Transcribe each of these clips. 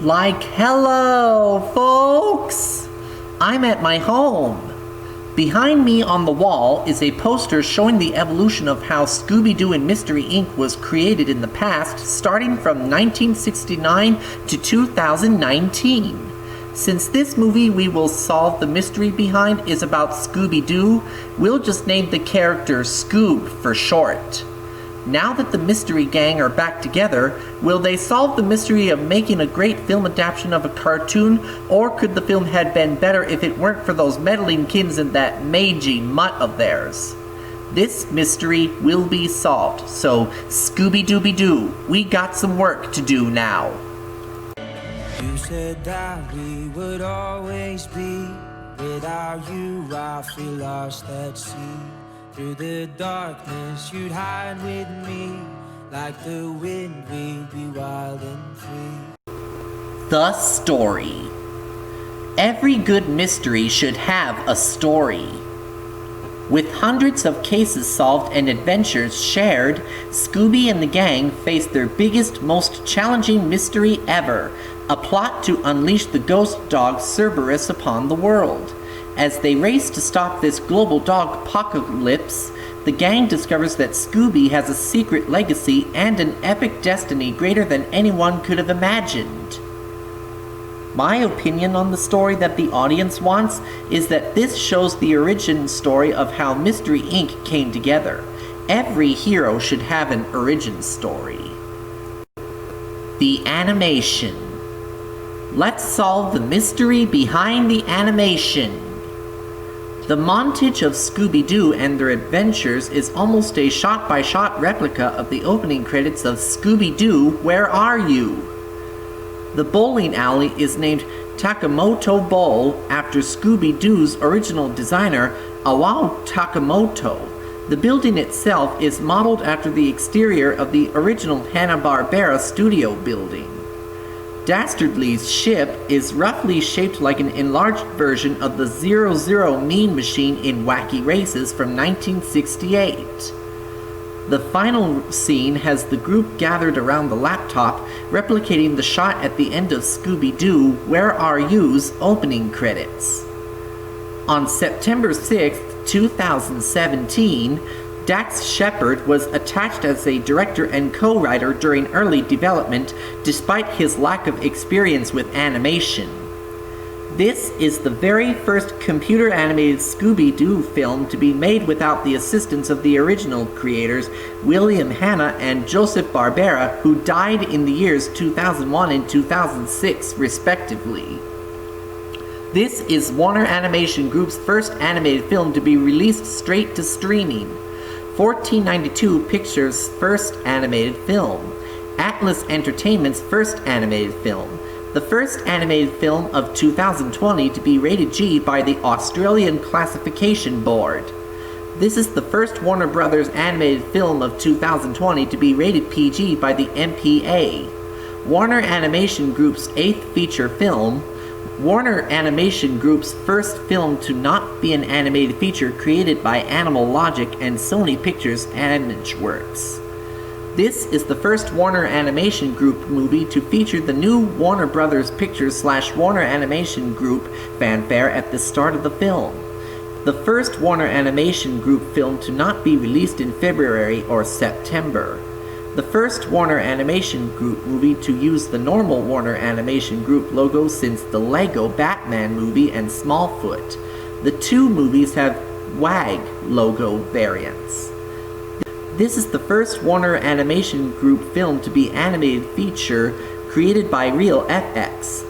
Like, hello, folks! I'm at my home. Behind me on the wall is a poster showing the evolution of how Scooby-Doo and Mystery Inc. was created in the past, starting from 1969 to 2019. Since this movie we will solve the mystery behind is about Scooby-Doo, we'll just name the character Scoob for short. Now that the Mystery Gang are back together, will they solve the mystery of making a great film adaptation of a cartoon, or could the film have been better if it weren't for those meddling kids and that mangy mutt of theirs? This mystery will be solved, so Scooby-Dooby-Doo, we got some work to do now. You said that we would always be. Without you I feel lost at sea. Through the darkness you'd hide with me. Like the wind we'd be wild and free. The story. Every good mystery should have a story. With hundreds of cases solved and adventures shared, Scooby and the gang face their biggest, most challenging mystery ever, a plot to unleash the ghost dog Cerberus upon the world. As they race to stop this global dog apocalypse, the gang discovers that Scooby has a secret legacy and an epic destiny greater than anyone could have imagined. My opinion on the story that the audience wants is that this shows the origin story of how Mystery Inc. came together. Every hero should have an origin story. The animation. Let's solve the mystery behind the animation. The montage of Scooby-Doo and their adventures is almost a shot-by-shot replica of the opening credits of Scooby-Doo, Where Are You? The bowling alley is named Takamoto Bowl after Scooby-Doo's original designer, Awao Takamoto. The building itself is modeled after the exterior of the original Hanna-Barbera studio building. Dastardly's ship is roughly shaped like an enlarged version of the 00 Mean Machine in Wacky Races from 1968. The final scene has the group gathered around the laptop, replicating the shot at the end of Scooby-Doo, Where Are You's opening credits. On September 6, 2017, Dax Shepard was attached as a director and co-writer during early development, despite his lack of experience with animation. This is the very first computer-animated Scooby-Doo film to be made without the assistance of the original creators, William Hanna and Joseph Barbera, who died in the years 2001 and 2006, respectively. This is Warner Animation Group's first animated film to be released straight to streaming. 1492 Pictures' first animated film, Atlas Entertainment's first animated film, the first animated film of 2020 to be rated G by the Australian Classification Board. This is the first Warner Brothers animated film of 2020 to be rated PG by the MPA. Warner Animation Group's 8th feature film, Warner Animation Group's first film to not be an animated feature created by Animal Logic and Sony Pictures Imageworks. This is the first Warner Animation Group movie to feature the new Warner Brothers Pictures / Warner Animation Group fanfare at the start of the film. The first Warner Animation Group film to not be released in February or September. The first Warner Animation Group movie to use the normal Warner Animation Group logo since the Lego Batman movie and Smallfoot. The two movies have WAG logo variants. This is the first Warner Animation Group film to be animated feature created by RealFX.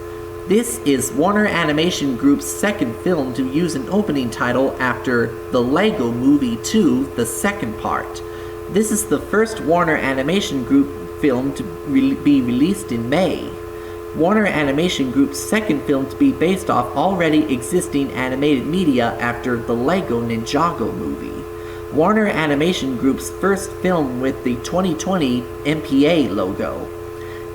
This is Warner Animation Group's second film to use an opening title after The Lego Movie 2, the second part. This is the first Warner Animation Group film to be released in May. Warner Animation Group's second film to be based off already existing animated media after the Lego Ninjago movie. Warner Animation Group's first film with the 2020 MPA logo.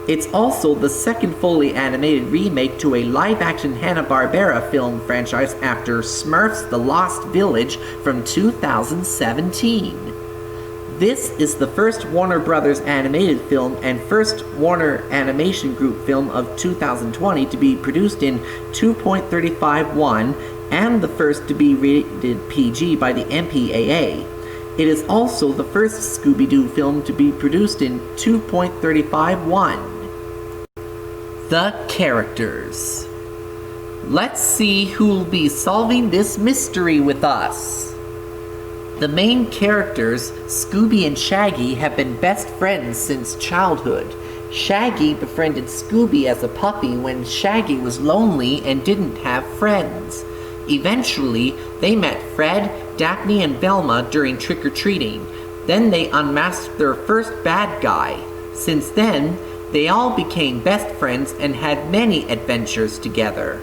It's also the second fully animated remake to a live-action Hanna-Barbera film franchise after Smurfs: The Lost Village from 2017. This is the first Warner Brothers animated film and first Warner Animation Group film of 2020 to be produced in 2.35:1 and the first to be rated PG by the MPAA. It is also the first Scooby-Doo film to be produced in 2.35:1. The characters. Let's see who'll be solving this mystery with us. The main characters, Scooby and Shaggy, have been best friends since childhood. Shaggy befriended Scooby as a puppy when Shaggy was lonely and didn't have friends. Eventually, they met Fred, Daphne, and Velma during trick-or-treating. Then they unmasked their first bad guy. Since then, they all became best friends and had many adventures together.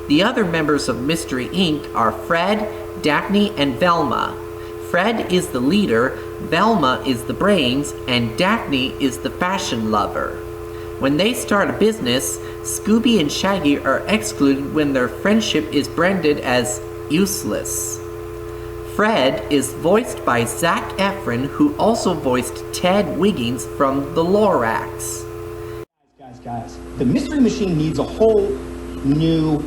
The other members of Mystery Inc. are Fred, Daphne, and Velma. Fred is the leader, Velma is the brains, and Daphne is the fashion lover. When they start a business, Scooby and Shaggy are excluded when their friendship is branded as useless. Fred is voiced by Zac Efron, who also voiced Ted Wiggins from The Lorax. Guys, the Mystery Machine needs a whole new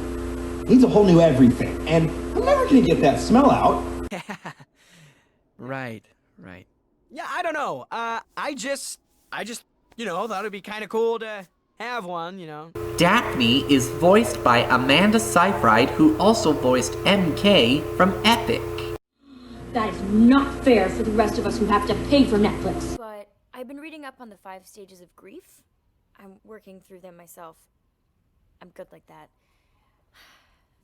everything, and I'm never gonna get that smell out. Right. Yeah, I don't know. I just, thought it'd be kind of cool to have one, Daphne is voiced by Amanda Seyfried, who also voiced MK from Epic. That is not fair for the rest of us who have to pay for Netflix. But I've been reading up on the 5 stages of grief. I'm working through them myself. I'm good like that.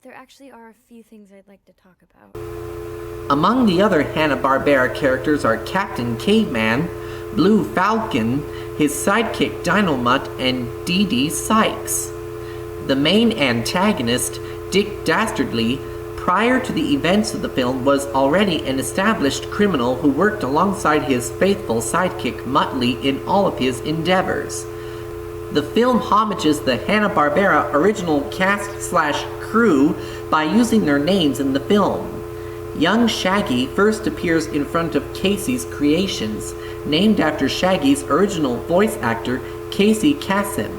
There actually are a few things I'd like to talk about. Among the other Hanna-Barbera characters are Captain Caveman, Blue Falcon, his sidekick Dynomutt, and Dee Dee Sykes. The main antagonist, Dick Dastardly, prior to the events of the film was already an established criminal who worked alongside his faithful sidekick Muttley in all of his endeavors. The film homages the Hanna-Barbera original cast/crew by using their names in the film. Young Shaggy first appears in front of Casey's Creations, named after Shaggy's original voice actor, Casey Kasem.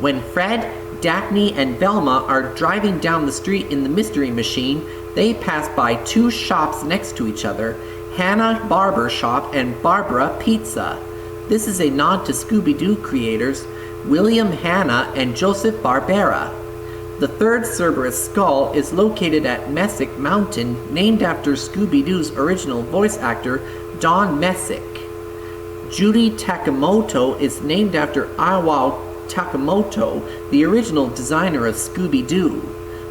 When Fred, Daphne, and Velma are driving down the street in the Mystery Machine, they pass by 2 shops next to each other, Hanna Barber Shop and Barbara Pizza. This is a nod to Scooby-Doo creators William Hanna and Joseph Barbera. The third Cerberus skull is located at Messick Mountain, named after Scooby-Doo's original voice actor, Don Messick. Judy Takamoto is named after Iwao Takamoto, the original designer of Scooby-Doo.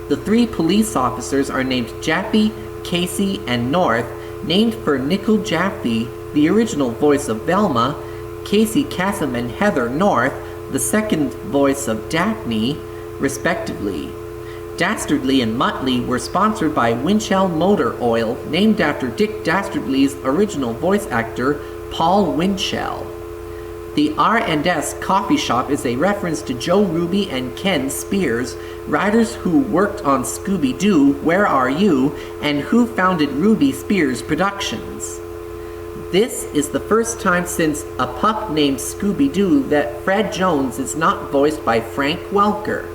The 3 police officers are named Jaffe, Casey, and North, named for Nickel Jaffe, the original voice of Velma, Casey Kasem and Heather North, the second voice of Daphne, respectively. Dastardly and Muttley were sponsored by Winchell Motor Oil, named after Dick Dastardly's original voice actor, Paul Winchell. The R&S Coffee Shop is a reference to Joe Ruby and Ken Spears, writers who worked on Scooby-Doo, Where Are You?, and who founded Ruby Spears Productions. This is the first time since A Pup Named Scooby-Doo that Fred Jones is not voiced by Frank Welker.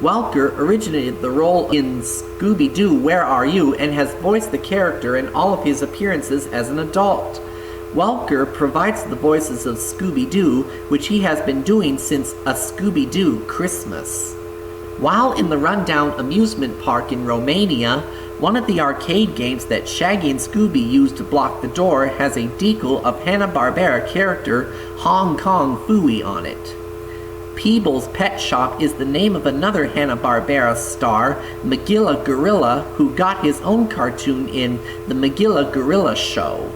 Welker originated the role in Scooby-Doo, Where Are You?, and has voiced the character in all of his appearances as an adult. Welker provides the voices of Scooby-Doo, which he has been doing since A Scooby-Doo Christmas. While in the rundown amusement park in Romania, one of the arcade games that Shaggy and Scooby use to block the door has a decal of Hanna-Barbera character Hong Kong Phooey on it. Peebles Pet Shop is the name of another Hanna-Barbera star, Magilla Gorilla, who got his own cartoon in The Magilla Gorilla Show.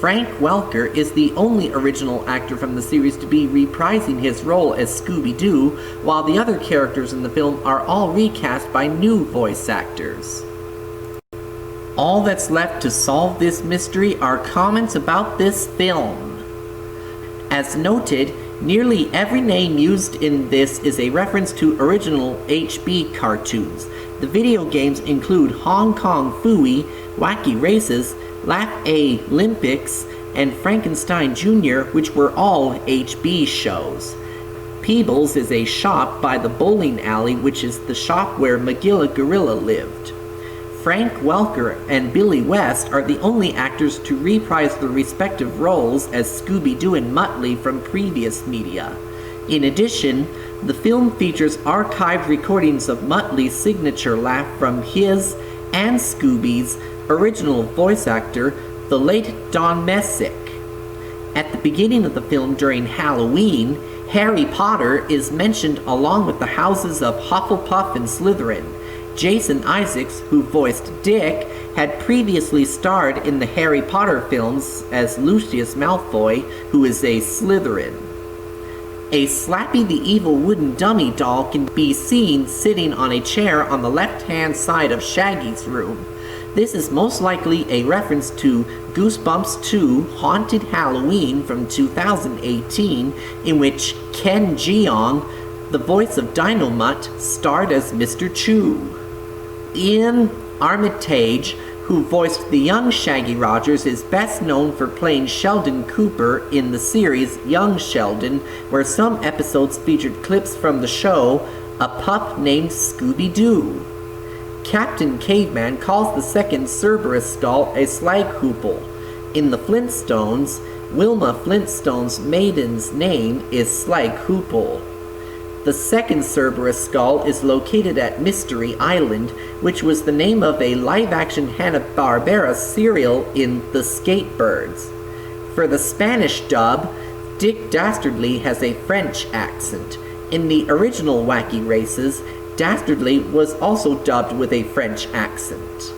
Frank Welker is the only original actor from the series to be reprising his role as Scooby-Doo, while the other characters in the film are all recast by new voice actors. All that's left to solve this mystery are comments about this film. As noted, nearly every name used in this is a reference to original HB cartoons. The video games include Hong Kong Phooey, Wacky Races, Laugh-A Olympics, and Frankenstein Jr., which were all HB shows. Peebles is a shop by the bowling alley, which is the shop where Magilla Gorilla lived. Frank Welker and Billy West are the only actors to reprise their respective roles as Scooby-Doo and Muttley from previous media. In addition, the film features archived recordings of Muttley's signature laugh from his and Scooby's original voice actor, the late Don Messick. At the beginning of the film during Halloween, Harry Potter is mentioned along with the houses of Hufflepuff and Slytherin. Jason Isaacs, who voiced Dick, had previously starred in the Harry Potter films as Lucius Malfoy, who is a Slytherin. A Slappy the Evil wooden dummy doll can be seen sitting on a chair on the left-hand side of Shaggy's room. This is most likely a reference to Goosebumps 2 Haunted Halloween from 2018, in which Ken Jeong, the voice of Dynomutt, starred as Mr. Chew. Ian Armitage, who voiced the young Shaggy Rogers, is best known for playing Sheldon Cooper in the series Young Sheldon, where some episodes featured clips from the show A Pup Named Scooby-Doo. Captain Caveman calls the second Cerberus skull a Slaghoople. In the Flintstones, Wilma Flintstone's maiden's name is Slaghoople. The second Cerberus skull is located at Mystery Island, which was the name of a live-action Hanna-Barbera serial in The Skatebirds. For the Spanish dub, Dick Dastardly has a French accent. In the original Wacky Races, Dastardly was also dubbed with a French accent.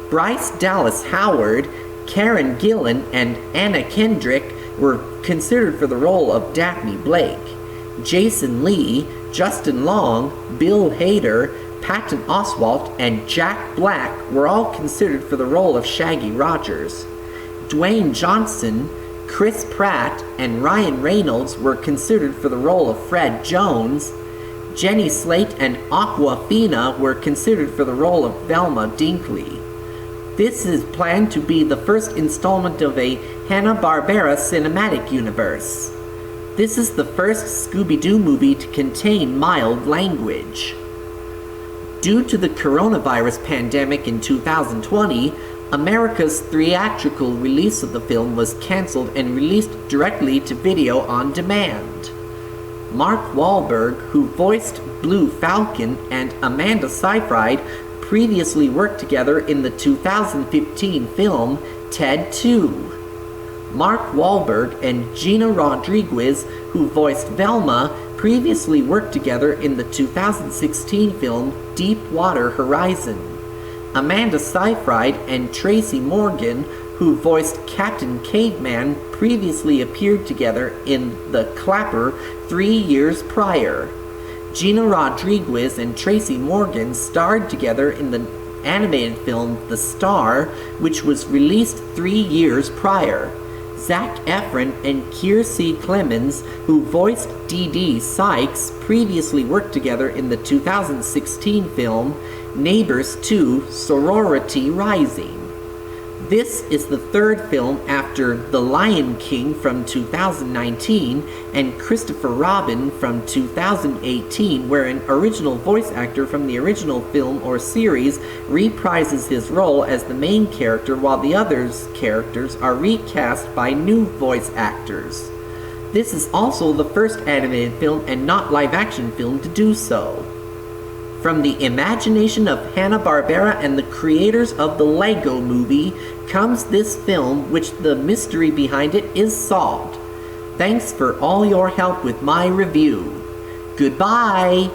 Bryce Dallas Howard, Karen Gillan, and Anna Kendrick were considered for the role of Daphne Blake. Jason Lee, Justin Long, Bill Hader, Patton Oswalt, and Jack Black were all considered for the role of Shaggy Rogers. Dwayne Johnson, Chris Pratt, and Ryan Reynolds were considered for the role of Fred Jones. Jenny Slate and Aquafina were considered for the role of Velma Dinkley. This is planned to be the first installment of a Hanna-Barbera cinematic universe. This is the first Scooby-Doo movie to contain mild language. Due to the coronavirus pandemic in 2020, America's theatrical release of the film was canceled and released directly to video on demand. Mark Wahlberg, who voiced Blue Falcon, and Amanda Seyfried previously worked together in the 2015 film Ted 2. Mark Wahlberg and Gina Rodriguez, who voiced Velma, previously worked together in the 2016 film Deepwater Horizon. Amanda Seyfried and Tracy Morgan, who voiced Captain Caveman, previously appeared together in The Clapper 3 years prior. Gina Rodriguez and Tracy Morgan starred together in the animated film The Star, which was released 3 years prior. Zac Efron and Kiersey Clemens, who voiced Dee Dee Sykes, previously worked together in the 2016 film Neighbors 2: Sorority Rising. This is the third film after The Lion King from 2019 and Christopher Robin from 2018, where an original voice actor from the original film or series reprises his role as the main character while the others' characters are recast by new voice actors. This is also the first animated film and not live-action film to do so. From the imagination of Hanna-Barbera and the creators of the Lego Movie comes this film, which the mystery behind it is solved. Thanks for all your help with my review. Goodbye!